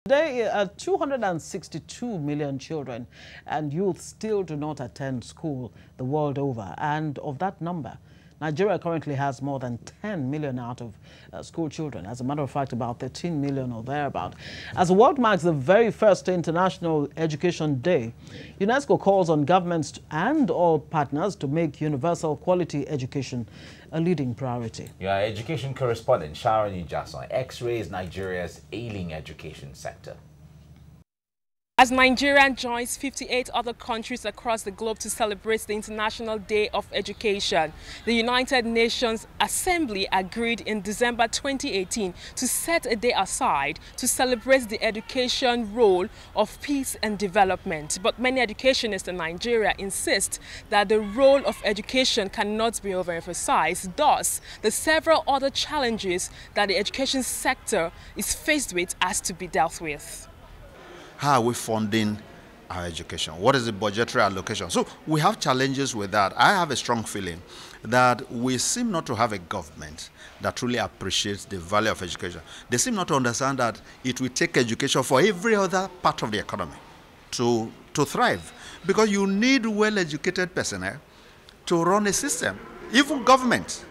Today, 262 million children and youth still do not attend school the world over. And of that number, Nigeria currently has more than 10 million out of school children. As a matter of fact, about 13 million or thereabout. As the world marks the very first International Education Day, UNESCO calls on governments and all partners to make universal quality education a leading priority. Your education correspondent, Sharon Ijason, X-rays Nigeria's ailing education sector. As Nigeria joins 58 other countries across the globe to celebrate the International Day of Education, the United Nations Assembly agreed in December 2018 to set a day aside to celebrate the education role of peace and development. But many educationists in Nigeria insist that the role of education cannot be overemphasized. Thus, the several other challenges that the education sector is faced with has to be dealt with. How are we funding our education? What is the budgetary allocation? So we have challenges with that. I have a strong feeling that we seem not to have a government that truly appreciates the value of education. They seem not to understand that it will take education for every other part of the economy to thrive. Because you need well-educated personnel to run a system, even government.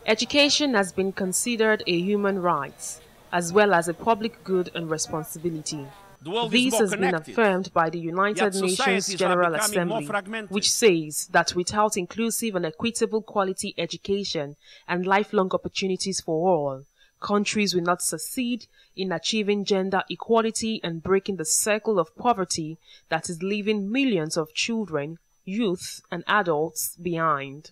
Education has been considered a human right, as well as a public good and responsibility. This has been affirmed by the United Nations General Assembly, which says that without inclusive and equitable quality education and lifelong opportunities for all, countries will not succeed in achieving gender equality and breaking the circle of poverty that is leaving millions of children, youth, and adults behind.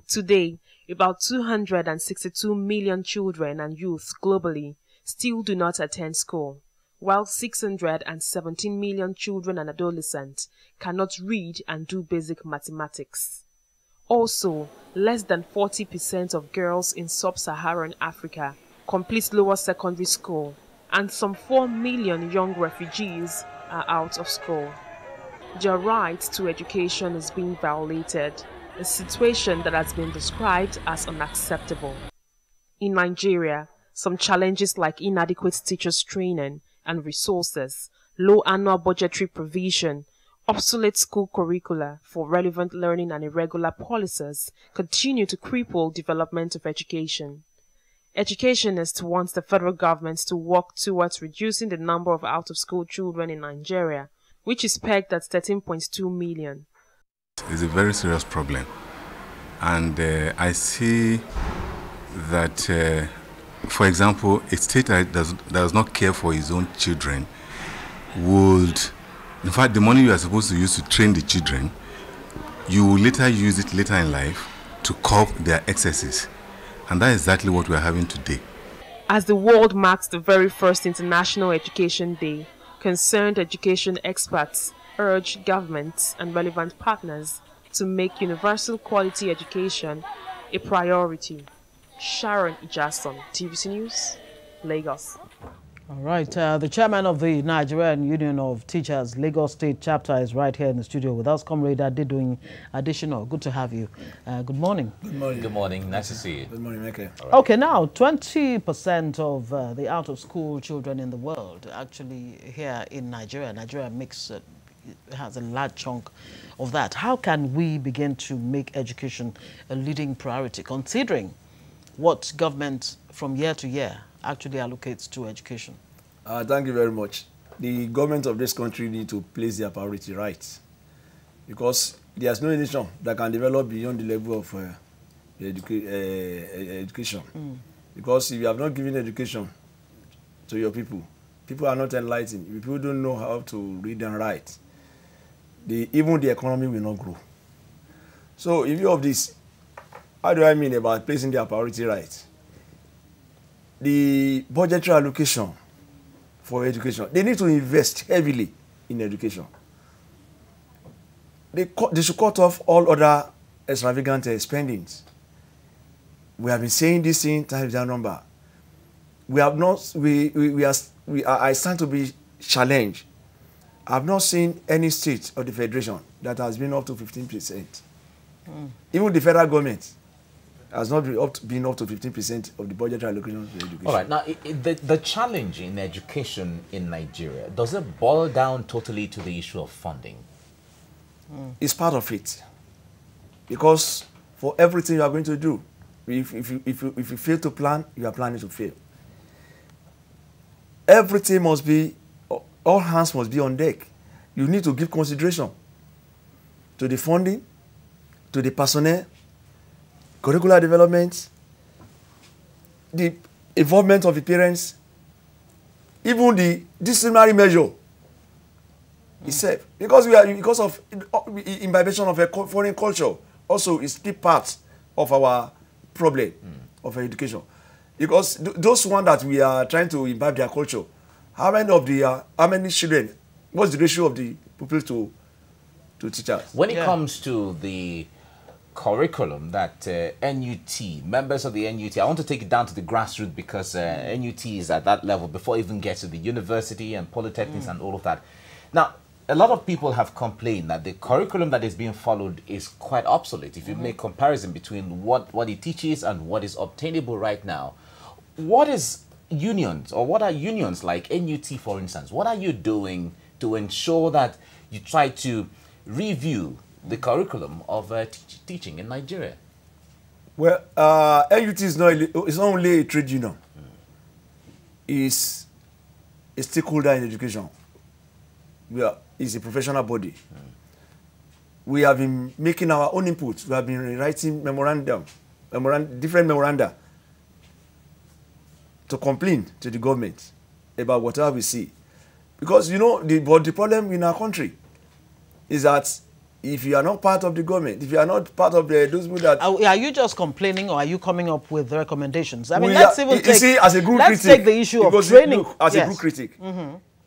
Today, about 262 million children and youth globally still do not attend school, while 617 million children and adolescents cannot read and do basic mathematics. Also, less than 40% of girls in sub-Saharan Africa complete lower secondary school, and some 4 million young refugees are out of school. Their right to education is being violated, a situation that has been described as unacceptable. In Nigeria, some challenges like inadequate teachers' training and resources, low annual budgetary provision, obsolete school curricula for relevant learning and irregular policies continue to cripple development of education. Educationists want the federal government to work towards reducing the number of out-of-school children in Nigeria, which is pegged at 13.2 million. It's a very serious problem, and I see that for example, a state that does not care for its own children would, in fact, the money you are supposed to use to train the children, you will later use it later in life to curb their excesses. And that is exactly what we are having today. As the world marks the very first International Education Day, concerned education experts urge governments and relevant partners to make universal quality education a priority. Sharon Ijason, TVC News, Lagos. All right. The chairman of the Nigerian Union of Teachers, Lagos State Chapter, is right here in the studio with us. Comrade Adedoyin Additional. Good to have you. Good morning. Good morning. Good morning. Nice to see you. Good morning, Meke. Right. Okay, now 20% of the out-of-school children in the world actually here in Nigeria. Nigeria has a large chunk of that. How can we begin to make education a leading priority, considering what government from year to year actually allocates to education? Thank you very much. The government of this country need to place their priority right, because there's no nation that can develop beyond the level of education. Because if you have not given education to your people, people are not enlightened. If people don't know how to read and write, even the economy will not grow. So in view of this, how do I mean about placing their priority right? The budgetary allocation for education, they need to invest heavily in education. They should cut off all other extravagant spendings. We have been saying this thing times their number. We have not. I stand to be challenged. I have not seen any state of the federation that has been up to 15%. Even the federal government has not been up to 15% of the budgetary allocation for education. All right. Now, the challenge in education in Nigeria, does it boil down totally to the issue of funding? It's part of it. Because for everything you are going to do, if you fail to plan, you are planning to fail. Everything must be, all hands must be on deck. You need to give consideration to the funding, to the personnel, curricular development, the involvement of the parents, even the disciplinary measure itself. Because of imbibation of a foreign culture, also is still part of our problem of education. Because those ones that we are trying to imbibe their culture, how many children, what's the ratio of the pupils to teachers? When it comes to the curriculum that NUT, members of the NUT, I want to take it down to the grassroots because NUT is at that level before it even gets to the university and polytechnics and all of that. Now, a lot of people have complained that the curriculum that is being followed is quite obsolete. If you make comparison between what it teaches and what is obtainable right now, what is unions, or what are unions like NUT, for instance? What are you doing to ensure that you try to review the curriculum of teaching in Nigeria? Well, NUT is not only a trade union. It's a stakeholder in education. It's a professional body. We have been making our own input. We have been writing different memoranda to complain to the government about whatever we see. Because, the problem in our country is that if you are not part of the government, if you are not part of those people that... Are you just complaining, or are you coming up with recommendations? I mean, let's even take... as a group critic, take the issue of training. Look, as a group critic,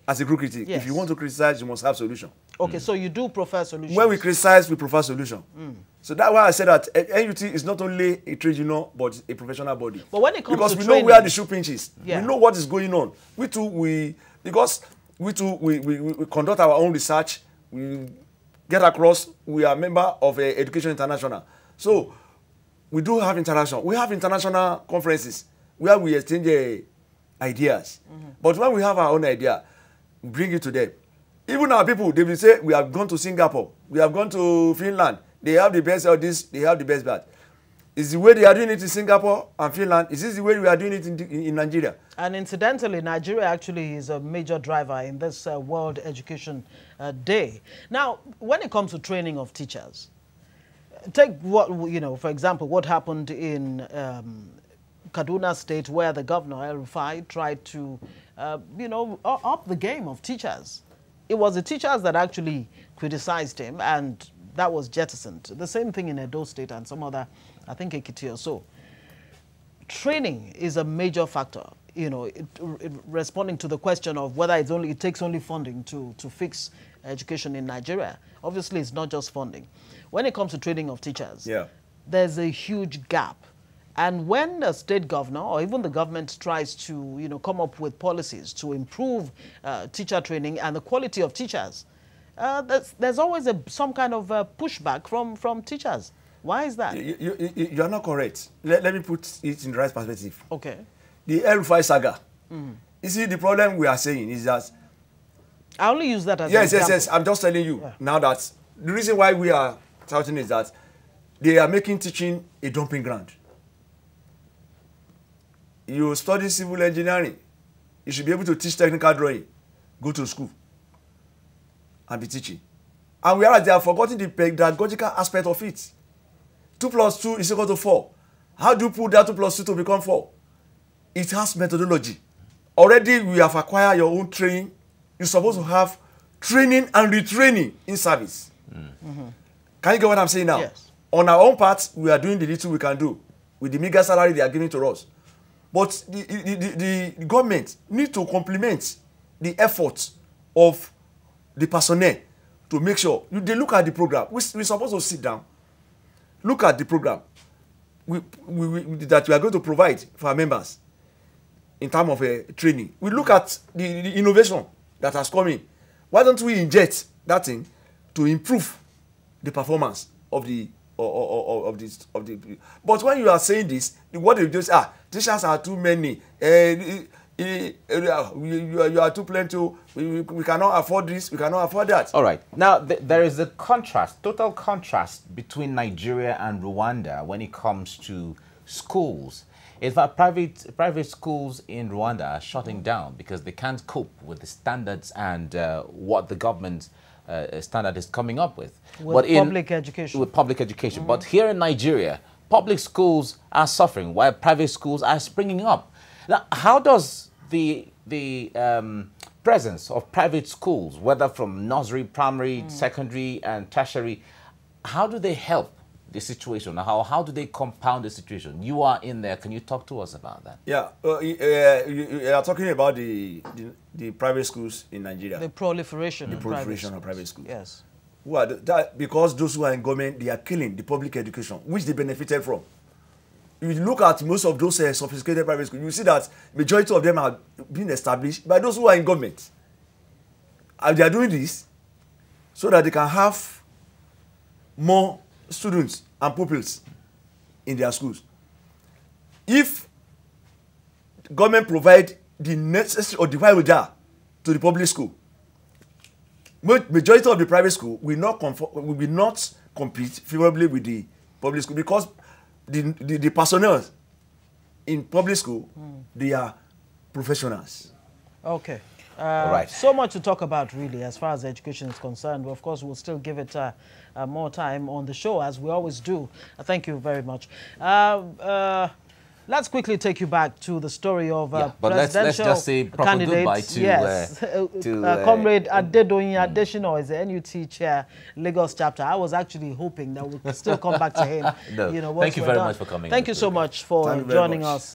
as a group critic, yes. if you want to criticize, you must have solution. Okay, so you do prefer solutions. When we criticize, we prefer solution. So that's why I said that NUT is not only a trade union, but a professional body. But when it comes because to we training, know where the shoe pinches. Yeah. We know what is going on. We conduct our own research. We get across. We are a member of Education International. So we do have interaction. We have international conferences where we exchange ideas. But when we have our own idea, we bring it to them. Even our people, they will say, we have gone to Singapore, we have gone to Finland, they have the best of this, they have the best that. Is the way they are doing it in Singapore and Finland, is this the way we are doing it in Nigeria? And incidentally, Nigeria actually is a major driver in this World Education Day. Now, when it comes to training of teachers, take what, for example, what happened in Kaduna State, where the governor, El-Rufai, tried to, up the game of teachers. It was the teachers that actually criticized him, and that was jettisoned. The same thing in Edo State and some other, I think Ekiti or so. Training is a major factor, responding to the question of whether it takes only funding to fix education in Nigeria. Obviously, it's not just funding. When it comes to training of teachers, there's a huge gap. And when a state governor or even the government tries to, come up with policies to improve teacher training and the quality of teachers, there's always some kind of pushback from teachers. Why is that? You are not correct. Let me put it in the right perspective. Okay. The El-Rufai saga. You see, the problem we are saying is that... I only use that as an example. Yes. I'm just telling you now that the reason why we are shouting is that they are making teaching a dumping ground. You study civil engineering, you should be able to teach technical drawing. Go to school and be teaching. And whereas they have forgotten the pedagogical aspect of it. 2 plus 2 is equal to 4. How do you put that 2 plus 2 to become 4? It has methodology. Already we have acquired your own training. You're supposed to have training and retraining in service. Can you get what I'm saying now? Yes. On our own part, we are doing the little we can do with the meager salary they are giving to us. But the government need to complement the efforts of the personnel to make sure they look at the program. We're supposed to sit down, look at the program that we are going to provide for our members in terms of training. We look at the innovation that has come in. Why don't we inject that thing to improve the performance of the of this but when you are saying this, what you just teachers are too many, you are too plenty, we cannot afford this, we cannot afford that. All right, now there is a total contrast between Nigeria and Rwanda when it comes to schools. In fact, private schools in Rwanda are shutting down because they can't cope with the standards and what the government standard is coming up with. Public education. With public education. But here in Nigeria, public schools are suffering while private schools are springing up. Now, how does the presence of private schools, whether from nursery, primary, secondary, and tertiary, how do they help the situation? How do they compound the situation? You are in there. Can you talk to us about that? Yeah, you are talking about the private schools in Nigeria. The proliferation of private schools. Yes. Who are because those who are in government, they are killing the public education, which they benefited from. If you look at most of those sophisticated private schools, you see that majority of them are being established by those who are in government. And they are doing this so that they can have more students and pupils in their schools. If government provide the necessary or the vital to the public school, majority of the private school will not compete favorably with the public school because the personnel in public school, they are professionals. Okay. All right. So much to talk about, really, as far as education is concerned. But of course, we'll still give it more time on the show, as we always do. Thank you very much. Let's quickly take you back to the story of presidential let's just say proper goodbye to, yes, Comrade Adedoyin Adesina is the NUT chair, Lagos chapter. I was actually hoping that we could still come back to him. No, thank you very much for coming. Thank you so much for joining us.